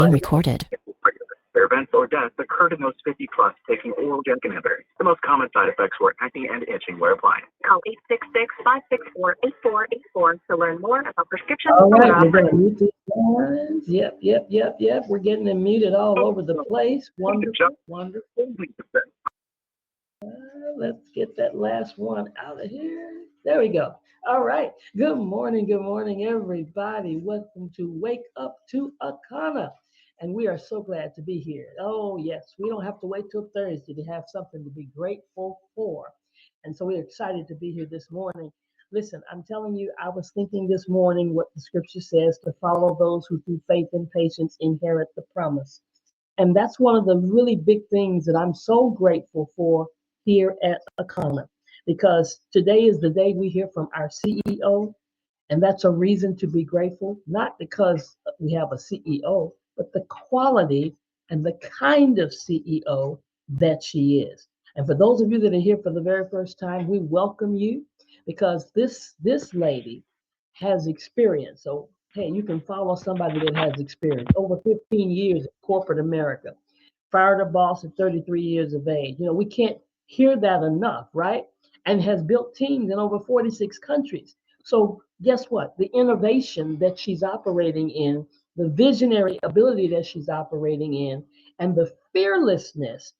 recorded. Their events or deaths occurred in those 50 plus taking oral JAK inhibitors. The most common side effects were acne and itching where applied. Call 866-564-8484 to learn more about prescriptions. All right, we're going to mute these lines. Yep. We're getting them muted all over the place. Wonderful. Let's get that last one out of here. There we go. All right. Good morning, everybody. Welcome to Wake Up to Akana. And we are so glad to be here. Oh, yes, we don't have to wait till Thursday to have something to be grateful for. And so we're excited to be here this morning. Listen, I'm telling you, I was thinking this morning what the scripture says, to follow those who through faith and patience inherit the promise. And that's one of the really big things that I'm so grateful for here at Akana, because today is the day we hear from our CEO. And that's a reason to be grateful, not because we have a CEO, but the quality and the kind of CEO that she is. And for those of you that are here for the very first time, we welcome you, because this lady has experience. So, hey, you can follow somebody that has experience. Over 15 years in corporate America, fired a boss at 33 years of age. You know, we can't hear that enough, right? And has built teams in over 46 countries. So guess what? The innovation that she's operating in, the visionary ability that she's operating in, and the fearlessness.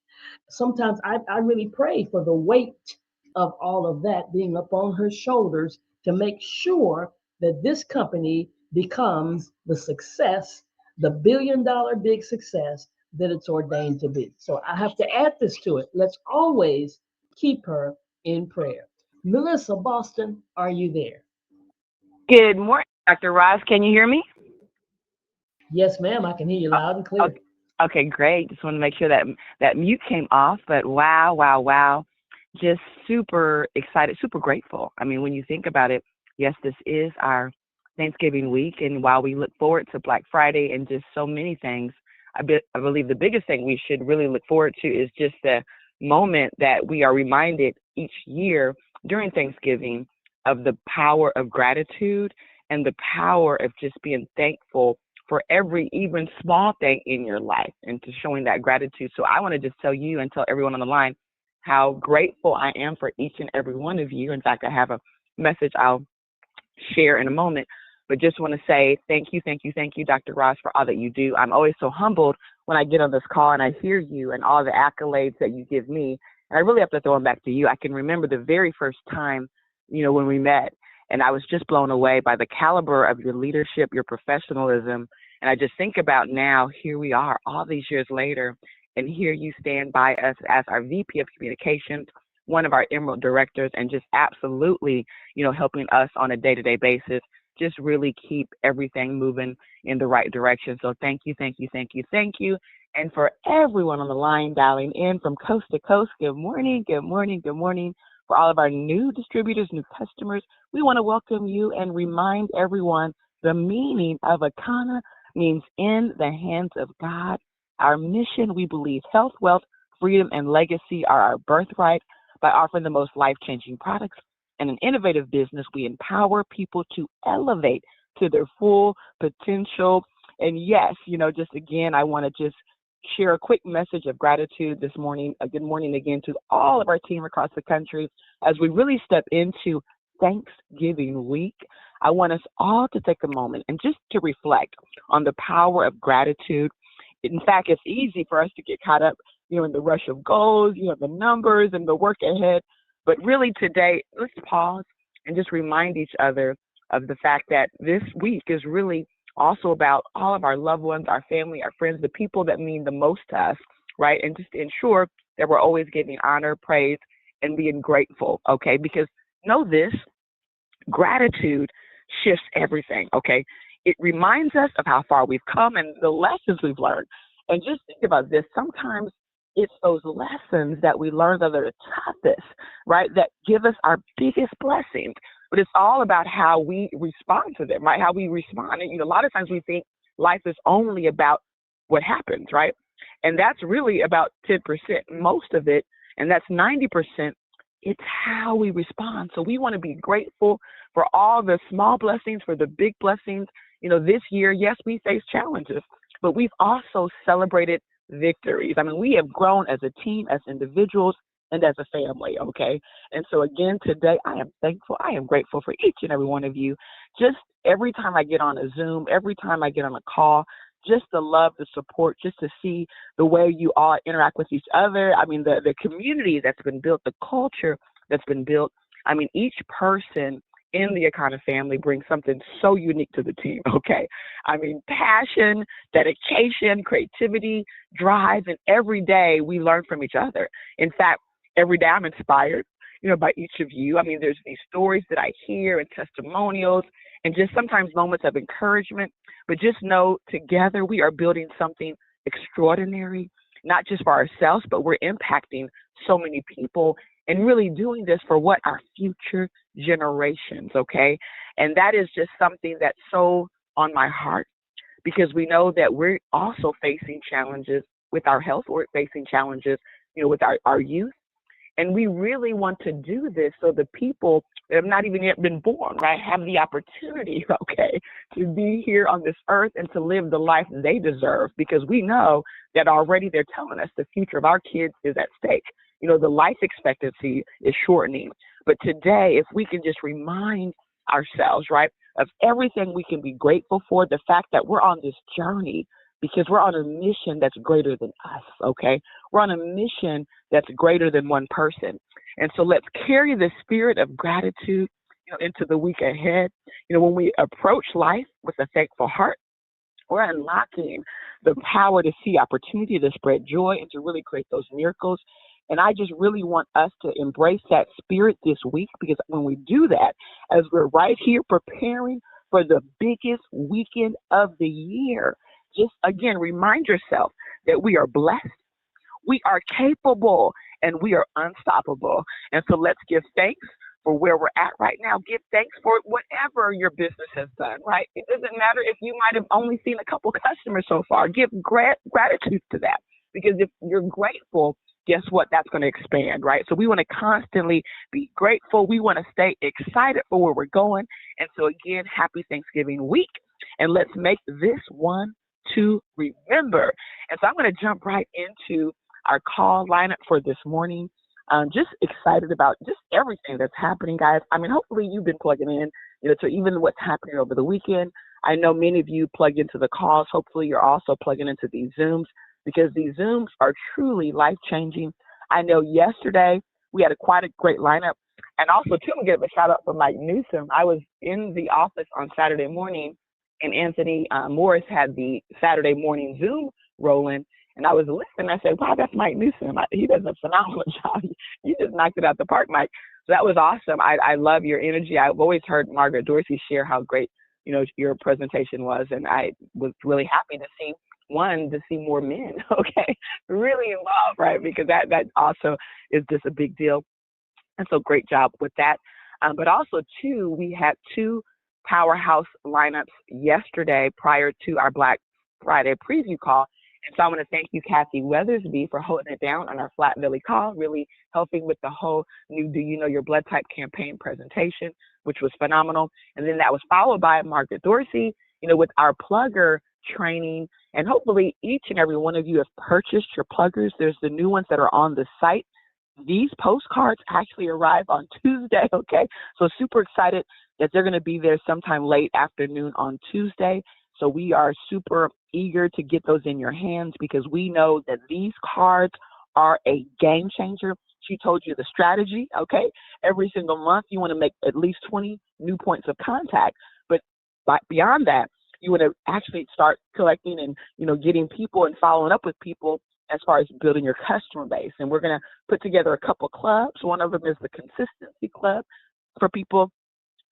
Sometimes I really pray for the weight of all of that being upon her shoulders to make sure that this company becomes the success, the billion-dollar big success that it's ordained to be. So I have to add this to it. Let's always keep her in prayer. Melissa Boston, are you there? Good morning, Dr. Ross. Can you hear me? Yes, ma'am. I can hear you loud and clear. Okay, great. Just want to make sure that mute came off. But wow. Just super excited, super grateful. I mean, when you think about it, yes, this is our Thanksgiving week. And while we look forward to Black Friday and just so many things, I believe the biggest thing we should really look forward to is just the moment that we are reminded each year during Thanksgiving of the power of gratitude and the power of just being thankful for every even small thing in your life, and to showing that gratitude. So I want to just tell you and tell everyone on the line how grateful I am for each and every one of you. In fact, I have a message I'll share in a moment, but just want to say thank you, Dr. Ross, for all that you do. I'm always so humbled when I get on this call and I hear you and all the accolades that you give me. And I really have to throw them back to you. I can remember the very first time, when we met, and I was just blown away by the caliber of your leadership, your professionalism. And I just think about now, here we are all these years later, and here you stand by us as our VP of Communications, one of our Emerald directors, and just absolutely, helping us on a day-to-day basis, just really keep everything moving in the right direction. So thank you. And for everyone on the line dialing in from coast to coast, good morning. For all of our new distributors, new customers, we want to welcome you and remind everyone the meaning of Akana means in the hands of God. Our mission, we believe health, wealth, freedom, and legacy are our birthright. By offering the most life-changing products and an innovative business, we empower people to elevate to their full potential. And yes, just again, I want to just share a quick message of gratitude this morning. A good morning again to all of our team across the country as we really step into Thanksgiving week. I want us all to take a moment and just to reflect on the power of gratitude. In fact, it's easy for us to get caught up, in the rush of goals, the numbers and the work ahead. But really today, let's pause and just remind each other of the fact that this week is really also about all of our loved ones, our family, our friends, the people that mean the most to us, right? And just to ensure that we're always giving honor, praise, and being grateful, okay? Because know this, gratitude shifts everything, okay? It reminds us of how far we've come and the lessons we've learned. And just think about this, sometimes it's those lessons that we learn that are the toughest, right, that give us our biggest blessings. But it's all about how we respond to them, right? How we respond. And, a lot of times we think life is only about what happens, right? And that's really about 10%, most of it, and that's 90%. It's how we respond. So we want to be grateful for all the small blessings, for the big blessings. This year, yes, we face challenges. but we've also celebrated victories. I mean, we have grown as a team, as individuals, and as a family, okay? And so again, today I am thankful, I am grateful for each and every one of you. Just every time I get on a Zoom, every time I get on a call, just the love, the support, just to see the way you all interact with each other. I mean, the community that's been built, the culture that's been built. I mean, each person in the Akana family brings something so unique to the team, okay? I mean, passion, dedication, creativity, drive, and every day we learn from each other. In fact, every day I'm inspired, by each of you. I mean, there's these stories that I hear and testimonials and just sometimes moments of encouragement, but just know together we are building something extraordinary, not just for ourselves, but we're impacting so many people and really doing this for what our future generations, okay? And that is just something that's so on my heart, because we know that we're also facing challenges with our health. We're facing challenges, with our youth. And we really want to do this so the people that have not even yet been born, right, have the opportunity, okay, to be here on this earth and to live the life they deserve, because we know that already they're telling us the future of our kids is at stake. The life expectancy is shortening. But today, if we can just remind ourselves, right, of everything we can be grateful for, the fact that we're on this journey because we're on a mission that's greater than us, okay? We're on a mission that's greater than one person. And so let's carry the spirit of gratitude, into the week ahead. When we approach life with a thankful heart, we're unlocking the power to see opportunity, to spread joy, and to really create those miracles. And I just really want us to embrace that spirit this week, because when we do that, as we're right here preparing for the biggest weekend of the year, just again, remind yourself that we are blessed, we are capable, and we are unstoppable. And so let's give thanks for where we're at right now. Give thanks for whatever your business has done, right? It doesn't matter if you might have only seen a couple customers so far. Give gratitude to that, because if you're grateful, guess what? That's going to expand, right? So we want to constantly be grateful. We want to stay excited for where we're going. And so again, happy Thanksgiving week. And let's make this one to remember. And so I'm going to jump right into our call lineup for this morning. I'm just excited about just everything that's happening, guys. I mean, hopefully you've been plugging in, to even what's happening over the weekend. I know many of you plug into the calls. Hopefully you're also plugging into these Zooms, because these Zooms are truly life-changing. I know yesterday we had quite a great lineup. And also, too, I'm going to give a shout-out for Mike Newsom. I was in the office on Saturday morning, and Anthony Morris had the Saturday morning Zoom rolling. And I was listening. I said, wow, that's Mike Newsom. He does a phenomenal job. You just knocked it out the park, Mike. So that was awesome. I love your energy. I've always heard Margaret Dorsey share how great, your presentation was. And I was really happy to see more men, okay, really involved, right? Because that also is just a big deal. And so great job with that. But also, too, we had two powerhouse lineups yesterday prior to our Black Friday preview call. And so I want to thank you, Kathy Weathersby, for holding it down on our Flat Belly call, really helping with the whole new Do You Know Your Blood Type campaign presentation, which was phenomenal. And then that was followed by Margaret Dorsey, with our plugger training. And hopefully each and every one of you have purchased your pluggers. There's the new ones that are on the site. These postcards actually arrive on Tuesday, okay? So super excited that they're going to be there sometime late afternoon on Tuesday. So we are super eager to get those in your hands, because we know that these cards are a game changer. She told you the strategy, okay? Every single month, you want to make at least 20 new points of contact. But beyond that, you want to actually start collecting and, getting people and following up with people as far as building your customer base. And we're going to put together a couple clubs. One of them is the Consistency Club for people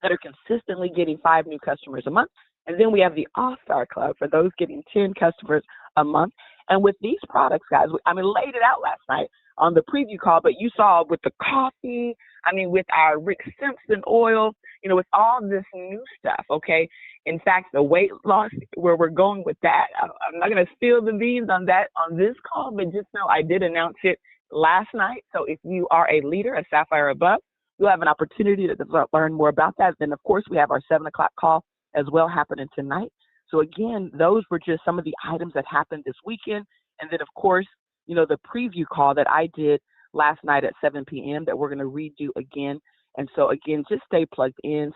that are consistently getting 5 new customers a month. And then we have the All-Star Club for those getting 10 customers a month. And with these products, guys, I laid it out last night on the preview call, but you saw with the coffee, with our Rick Simpson oil, with all this new stuff, okay? In fact, the weight loss, where we're going with that, I'm not going to spill the beans on that on this call, but just know I did announce it last night. So if you are a leader, a Sapphire above, you'll have an opportunity to learn more about that. Then, of course, we have our 7 o'clock call as well happening tonight. So again, those were just some of the items that happened this weekend. And then of course, the preview call that I did last night at 7 p.m. that we're going to redo again. And so again, just stay plugged in,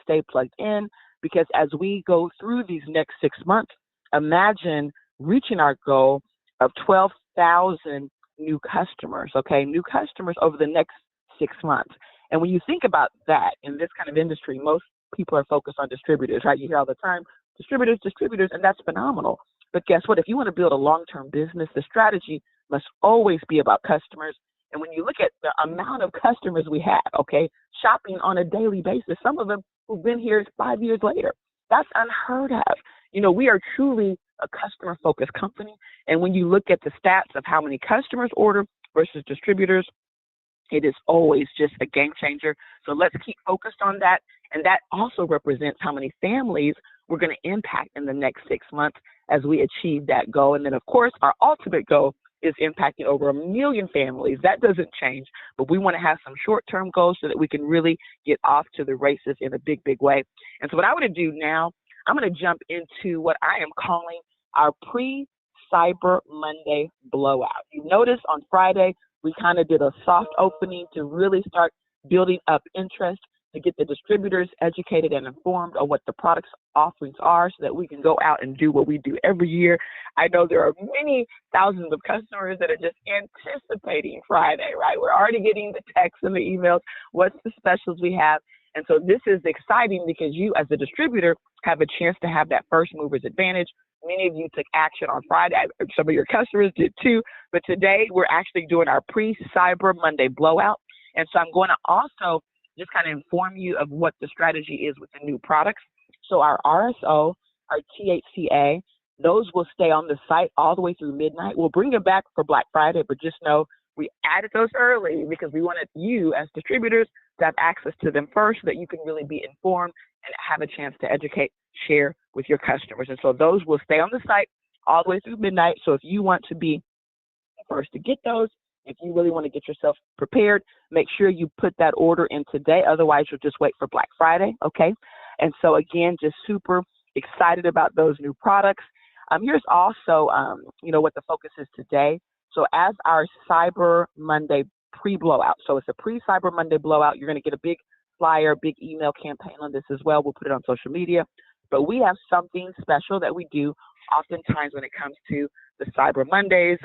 because as we go through these next 6 months, imagine reaching our goal of 12,000 new customers, okay? New customers over the next 6 months. And when you think about that in this kind of industry, most people are focused on distributors, right? You hear all the time, distributors, and that's phenomenal. But guess what? If you want to build a long-term business, the strategy must always be about customers. And when you look at the amount of customers we have, okay, shopping on a daily basis, some of them who've been here 5 years later, that's unheard of. We are truly a customer-focused company. And when you look at the stats of how many customers order versus distributors, it is always just a game changer. So let's keep focused on that. And that also represents how many families we're going to impact in the next 6 months as we achieve that goal. And then, of course, our ultimate goal is impacting over 1 million families. That doesn't change, but we want to have some short-term goals so that we can really get off to the races in a big, big way. And so what I want to do now, I'm going to jump into what I am calling our pre-Cyber Monday blowout. You notice on Friday, we kind of did a soft opening to really start building up interest, to get the distributors educated and informed on what the products offerings are so that we can go out and do what we do every year. I know there are many thousands of customers that are just anticipating Friday, right? We're already getting the texts and the emails, what's the specials we have. And so this is exciting because you as a distributor have a chance to have that first mover's advantage. Many of you took action on Friday. Some of your customers did too. But today we're actually doing our pre-Cyber Monday blowout. And so I'm going to also just kind of inform you of what the strategy is with the new products. So our RSO, our THCA, those will stay on the site all the way through midnight. We'll bring them back for Black Friday, but just know we added those early because we wanted you as distributors to have access to them first so that you can really be informed and have a chance to educate, share with your customers. And so those will stay on the site all the way through midnight. So if you want to be first to get those, if you really want to get yourself prepared, make sure you put that order in today. Otherwise, you'll just wait for Black Friday, okay? And so, again, just super excited about those new products. Here's also, what the focus is today. So as our Cyber Monday pre-blowout, so it's a pre-Cyber Monday blowout, you're going to get a big flyer, big email campaign on this as well. We'll put it on social media. But we have something special that we do oftentimes when it comes to the Cyber Mondays.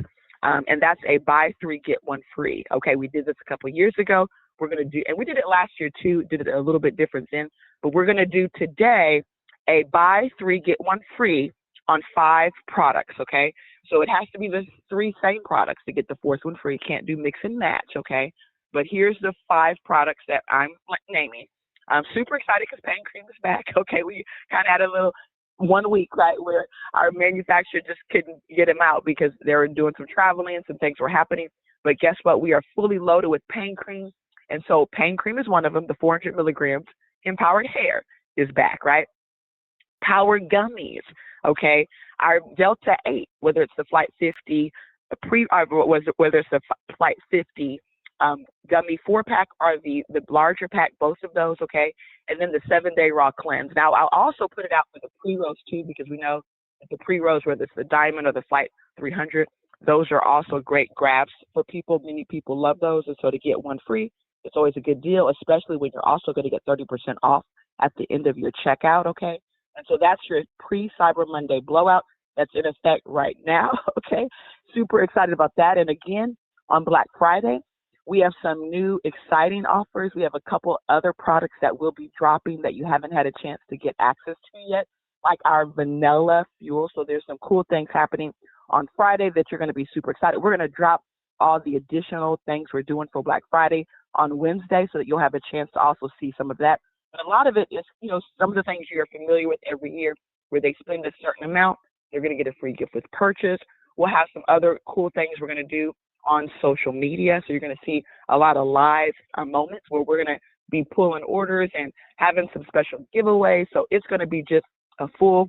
And that's a buy 3, get 1 free. Okay, we did this a couple of years ago. We're going to do, and we did it last year too, did it a little bit different then, but we're going to do today a buy 3, get 1 free on 5 products. Okay, so it has to be the 3 same products to get the 4th one free. Can't do mix and match. Okay, but here's the 5 products that I'm naming. I'm super excited because Pain Cream is back. Okay, we kind of had a little 1 week, right, where our manufacturer just couldn't get them out because they were doing some traveling and some things were happening. But guess what? We are fully loaded with Pain Cream. And so Pain Cream is one of them, the 400 milligrams. Empowered Hair is back, right? Power Gummies, okay? Our Delta 8, whether it's the Flight 50, whether it's the Flight 50 gummy 4-pack or the larger pack, both of those, okay? And then the 7-day raw cleanse. Now, I'll also put it out for the pre-rolls too, because we know that the pre-rolls, whether it's the Diamond or the Flight 300, those are also great grabs for people. Many people love those. And so to get 1 free, it's always a good deal, especially when you're also going to get 30% off at the end of your checkout, okay? And so that's your pre-Cyber Monday blowout that's in effect right now, okay? Super excited about that. And again, on Black Friday, we have some new exciting offers. We have a couple other products that will be dropping that you haven't had a chance to get access to yet, like our vanilla fuel. So there's some cool things happening on Friday that you're going to be super excited. We're going to drop all the additional things we're doing for Black Friday on Wednesday so that you'll have a chance to also see some of that. But a lot of it is, some of the things you're familiar with every year where they spend a certain amount, they're going to get a free gift with purchase. We'll have some other cool things we're going to do on social media. So you're going to see a lot of live moments where we're going to be pulling orders and having some special giveaways. So it's going to be just a full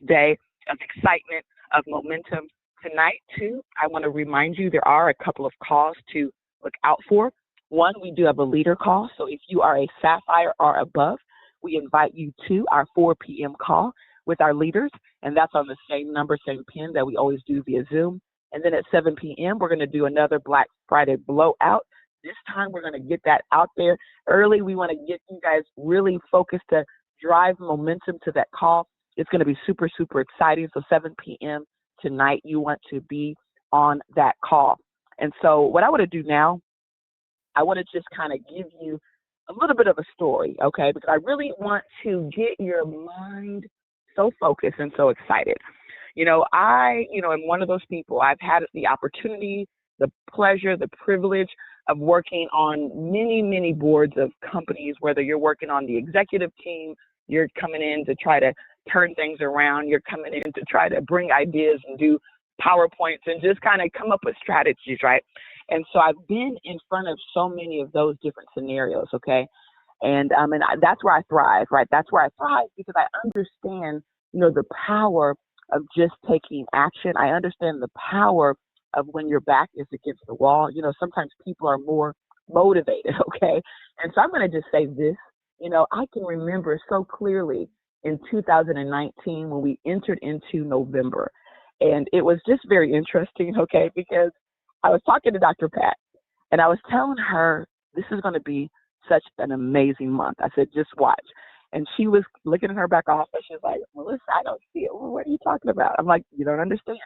day of excitement, of momentum. Tonight, too, I want to remind you there are a couple of calls to look out for. One, we do have a leader call. So if you are a Sapphire or above, we invite you to our 4 p.m. call with our leaders, and that's on the same number, same pin that we always do via Zoom. And then at 7 p.m., we're going to do another Black Friday blowout. This time, we're going to get that out there early. We want to get you guys really focused to drive momentum to that call. It's going to be super, super exciting. So 7 p.m. tonight, you want to be on that call. And so what I want to do now, I want to just kind of give you a little bit of a story, okay? Because I really want to get your mind so focused and so excited. I am one of those people. I've had the opportunity, the pleasure, the privilege of working on many, many boards of companies, whether you're working on the executive team, you're coming in to try to turn things around, you're coming in to try to bring ideas and do PowerPoints and just kind of come up with strategies, right? And so I've been in front of so many of those different scenarios, okay? And that's where I thrive, right? That's where I thrive because I understand, the power of just taking action. I understand the power of when your back is against the wall. Sometimes people are more motivated, okay? And so I'm going to just say this, I can remember so clearly in 2019 when we entered into November. And it was just very interesting, okay, because I was talking to Dr. Pat, and I was telling her, this is going to be such an amazing month. I said, just watch. And she was looking in her back office. She was like, Melissa, I don't see it. Well, what are you talking about? I'm like, you don't understand.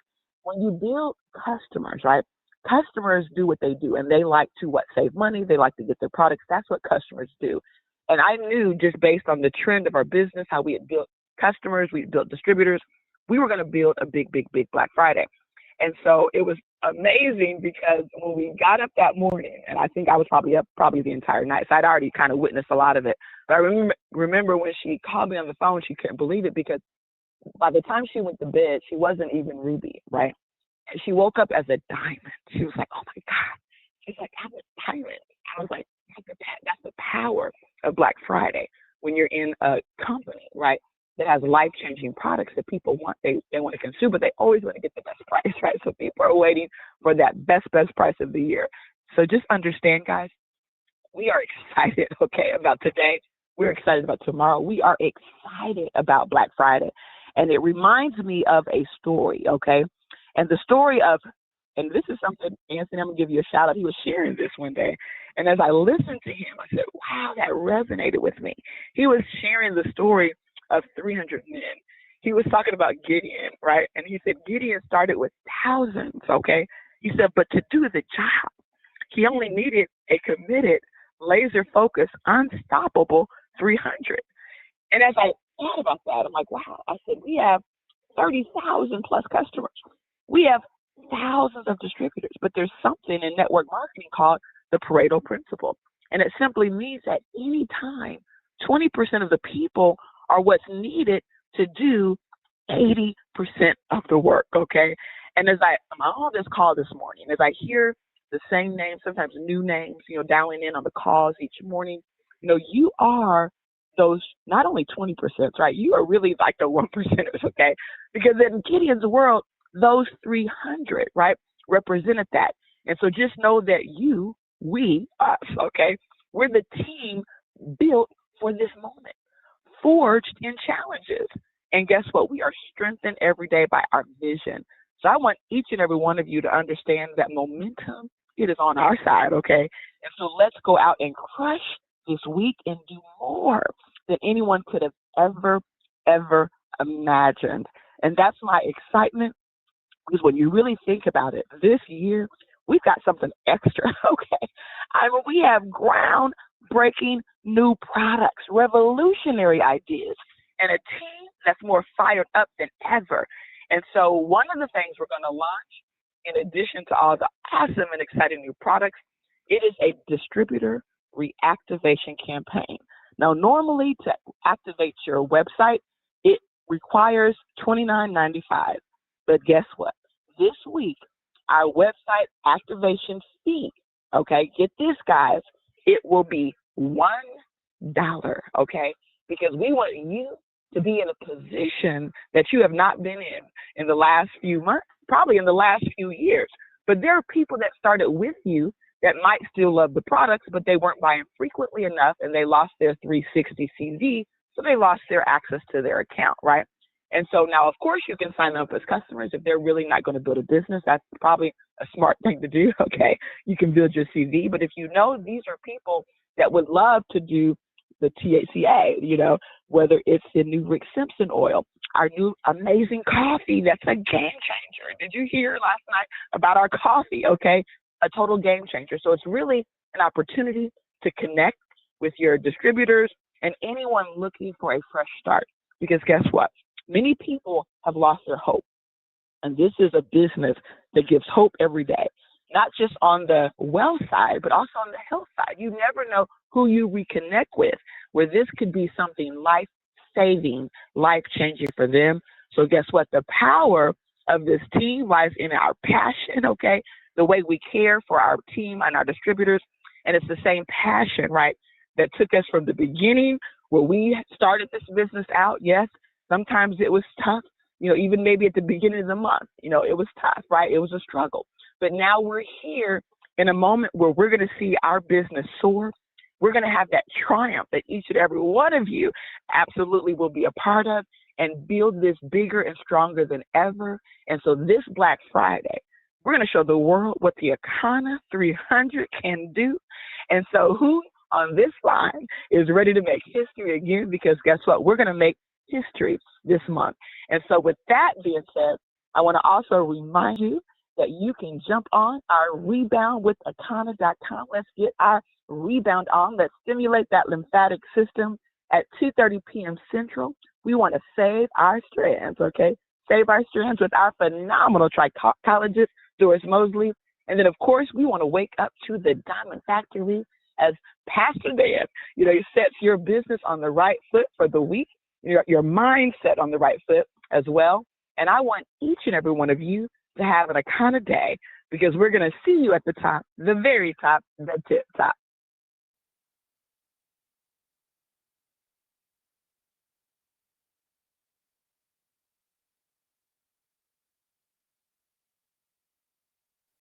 When you build customers, right, customers do what they do, and they like to save money. They like to get their products. That's what customers do. And I knew just based on the trend of our business, how we had built customers, we built distributors, we were going to build a big, big, big Black Friday. And so it was amazing because when we got up that morning, and I think I was probably up the entire night, so I'd already kind of witnessed a lot of it. But I remember when she called me on the phone, she couldn't believe it because by the time she went to bed, she wasn't even Ruby, right? And she woke up as a diamond. She was like, oh my God. She's like, I'm a diamond. I was like, that's the power of Black Friday when you're in a company, right, that has life-changing products that people want, they want to consume, but they always want to get the best price, right? So people are waiting for that best price of the year. So just understand, guys, we are excited, okay, about today. We're excited about tomorrow. We are excited about Black Friday. And it reminds me of a story, okay? And the story of, and this is something, Anthony, I'm going to give you a shout out. He was sharing this one day. And as I listened to him, I said, wow, that resonated with me. He was sharing the story of 300 men. He was talking about Gideon, right? And he said Gideon started with thousands, okay? He said, but to do the job, he only needed a committed, laser-focused, unstoppable 300. And as I thought about that, I'm like, wow. I said, we have 30,000 plus customers. We have thousands of distributors, but there's something in network marketing called the Pareto principle. And it simply means that any time 20% of the people are what's needed to do 80% of the work, okay? And as I'm on this call this morning, as I hear the same names, sometimes new names, dialing in on the calls each morning, you are those not only 20%, right? You are really like the 1%ers, okay? Because in Gideon's world, those 300, right, represented that. And so just know that we, us, okay, we're the team built for this moment, forged in challenges. And guess what? We are strengthened every day by our vision. So I want each and every one of you to understand that momentum, it is on our side, okay? And so let's go out and crush this week and do more than anyone could have ever imagined. And that's my excitement, because when you really think about it, this year, we've got something extra, okay? We have groundbreaking new products, revolutionary ideas, and a team that's more fired up than ever. And so one of the things we're going to launch, in addition to all the awesome and exciting new products, it is a distributor reactivation campaign. Now, normally to activate your website, it requires $29.95. But guess what? This week, our website activation fee, okay, get this, guys, it will be $1, okay? Because we want you to be in a position that you have not been in the last few months, probably in the last few years. But there are people that started with you that might still love the products, but they weren't buying frequently enough and they lost their 360 CV, so they lost their access to their account, right? And so now, of course, you can sign up as customers. If they're really not going to build a business, that's probably a smart thing to do, okay? You can build your CV. But if you know these are people that would love to do the THCA, you know, whether it's the new Rick Simpson oil, our new amazing coffee, that's a game changer. Did you hear last night about our coffee, okay? A total game changer. So it's really an opportunity to connect with your distributors and anyone looking for a fresh start. Because guess what? Many people have lost their hope. And this is a business that gives hope every day, not just on the wealth side, but also on the health side. You never know who you reconnect with, where this could be something life-saving, life-changing for them. So guess what? The power of this team lies in our passion, okay? The way we care for our team and our distributors. And it's the same passion, right, that took us from the beginning where we started this business out. Yes, sometimes it was tough, you know, even maybe at the beginning of the month, you know, it was tough, right? It was a struggle. But now we're here in a moment where we're going to see our business soar. We're going to have that triumph that each and every one of you absolutely will be a part of and build this bigger and stronger than ever. And so this Black Friday, we're going to show the world what the Akana 300 can do. And so who on this line is ready to make history again? Because guess what? We're going to make history this month. And so with that being said, I want to also remind you that you can jump on our reboundwithakana.com. Let's get our rebound on. Let's stimulate that lymphatic system at 2:30 p.m. Central. We want to save our strands, okay? Save our strands with our phenomenal trichologist, Doris Mosley. And then, of course, we want to wake up to the Diamond Factory as Pastor Dan, you know, he sets your business on the right foot for the week, your mindset on the right foot as well. And I want each and every one of you to have an Akana day, because we're going to see you at the top, the very top, the tip top.